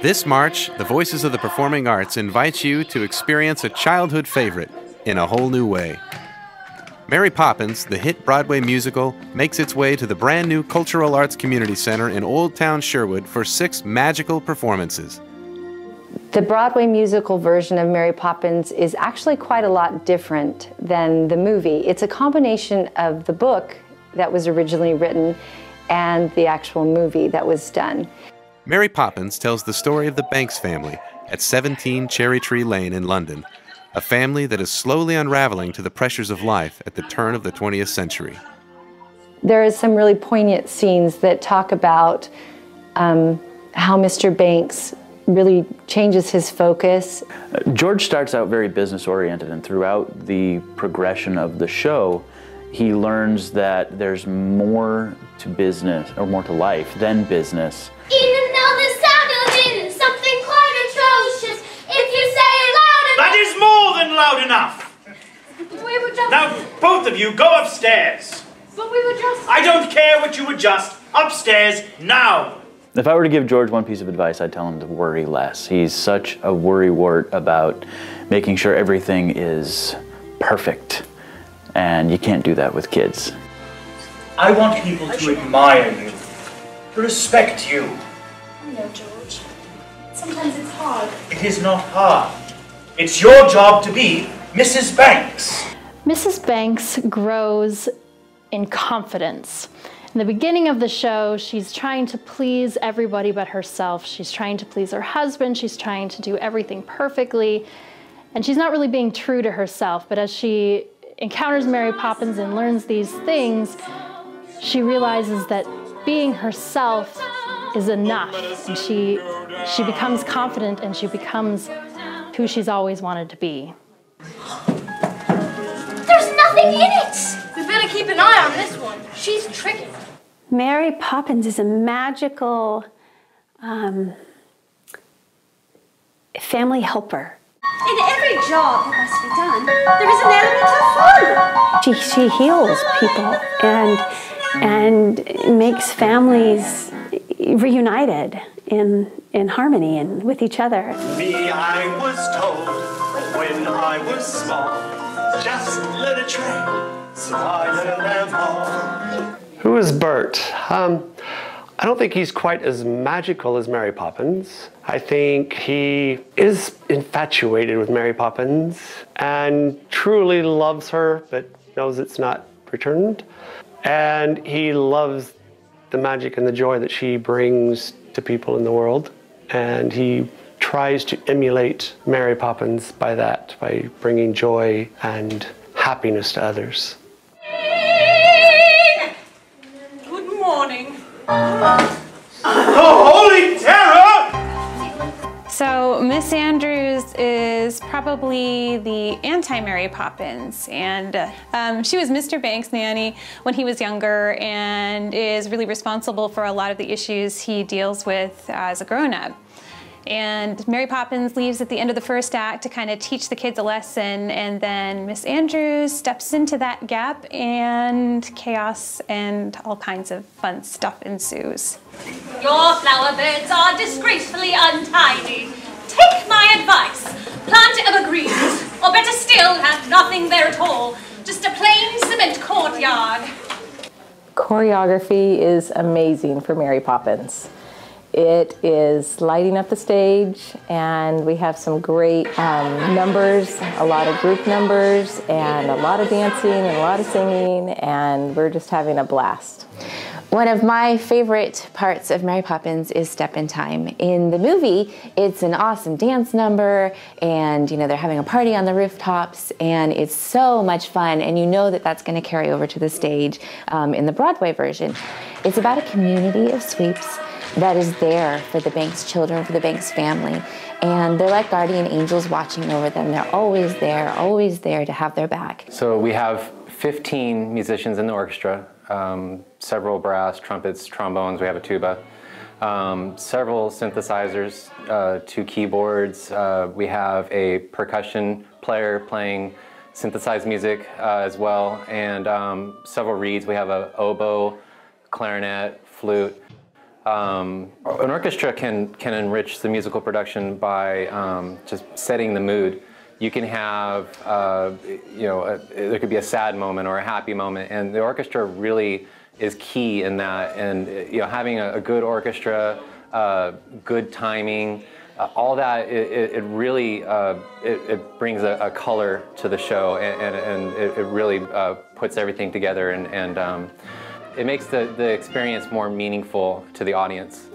This March, the Voices of the Performing Arts invites you to experience a childhood favorite in a whole new way. Mary Poppins, the hit Broadway musical, makes its way to the brand new Cultural Arts Community Center in Old Town Sherwood for 6 magical performances. The Broadway musical version of Mary Poppins is actually quite a lot different than the movie. It's a combination of the book that was originally written and the actual movie that was done. Mary Poppins tells the story of the Banks family at 17 Cherry Tree Lane in London, a family that is slowly unraveling to the pressures of life at the turn of the 20th century. There is some really poignant scenes that talk about how Mr. Banks really changes his focus. George starts out very business-oriented, and throughout the progression of the show, he learns that there's more to business, or more to life, than business. Something quite atrocious. If you say it loud enough. That is more than loud enough. We were just. Now, both of you, go upstairs. But we were just. I don't care what you adjust. Upstairs now. If I were to give George one piece of advice, I'd tell him to worry less. He's such a worrywart about making sure everything is perfect, and you can't do that with kids. I want people to admire you, to respect you. No, George. Sometimes it's hard. It is not hard. It's your job to be Mrs. Banks. Mrs. Banks grows in confidence. In the beginning of the show, she's trying to please everybody but herself. She's trying to please her husband. She's trying to do everything perfectly. And she's not really being true to herself. But as she encounters Mary Poppins and learns these things, she realizes that being herself is enough, and she becomes confident, and she becomes who she's always wanted to be. There's nothing in it! We better keep an eye on this one. She's tricky. Mary Poppins is a magical family helper. In every job that must be done, there is an element of fun. She heals people and makes families reunited in harmony and with each other. Me, I was told when I was small, just let it train, so I learned them all. Who is Bert? I don't think he's quite as magical as Mary Poppins. I think he is infatuated with Mary Poppins and truly loves her, but knows it's not returned. And he loves the magic and the joy that she brings to people in the world. And he tries to emulate Mary Poppins by that, by bringing joy and happiness to others. Good morning. Oh, holy terror! So Miss Andrews is probably the anti-Mary Poppins, and she was Mr. Banks' nanny when he was younger and is really responsible for a lot of the issues he deals with as a grown-up. And Mary Poppins leaves at the end of the first act to kind of teach the kids a lesson, and then Miss Andrews steps into that gap and chaos and all kinds of fun stuff ensues. Your flower beds are disgracefully untidy. Take my advice. Plant evergreens, or better still, have nothing there at all. Just a plain cement courtyard. Choreography is amazing for Mary Poppins. It is lighting up the stage, and we have some great numbers, a lot of group numbers, and a lot of dancing and a lot of singing, and we're just having a blast. One of my favorite parts of Mary Poppins is Step in Time. In the movie, it's an awesome dance number, and they're having a party on the rooftops, and it's so much fun, and you know that that's going to carry over to the stage in the Broadway version. It's about a community of sweeps that is there for the Banks children, for the Banks family. And they're like guardian angels watching over them. They're always there to have their back. So we have 15 musicians in the orchestra, several brass, trumpets, trombones, we have a tuba, several synthesizers, 2 keyboards. We have a percussion player playing synthesized music as well, and several reeds. We have an oboe, clarinet, flute. An orchestra can enrich the musical production by just setting the mood. You can have, there could be a sad moment or a happy moment, and the orchestra really is key in that. And having a good orchestra, good timing, all that, it really it brings a color to the show, and it really puts everything together, and it makes the experience more meaningful to the audience.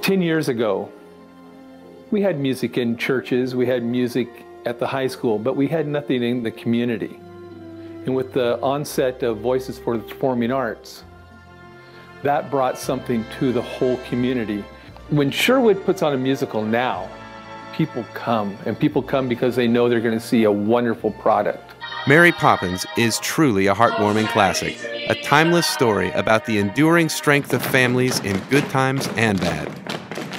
10 years ago, we had music in churches, we had music at the high school, but we had nothing in the community. And with the onset of Voices for the Performing Arts, that brought something to the whole community. When Sherwood puts on a musical now, people come, and people come because they know they're going to see a wonderful product. Mary Poppins is truly a heartwarming classic, a timeless story about the enduring strength of families in good times and bad.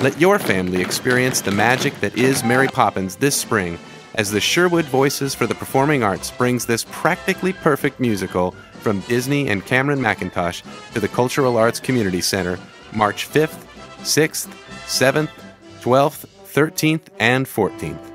Let your family experience the magic that is Mary Poppins this spring as the Sherwood Voices for the Performing Arts brings this practically perfect musical from Disney and Cameron McIntosh to the Cultural Arts Community Center March 5th, 6th, 7th, 12th, 13th, and 14th.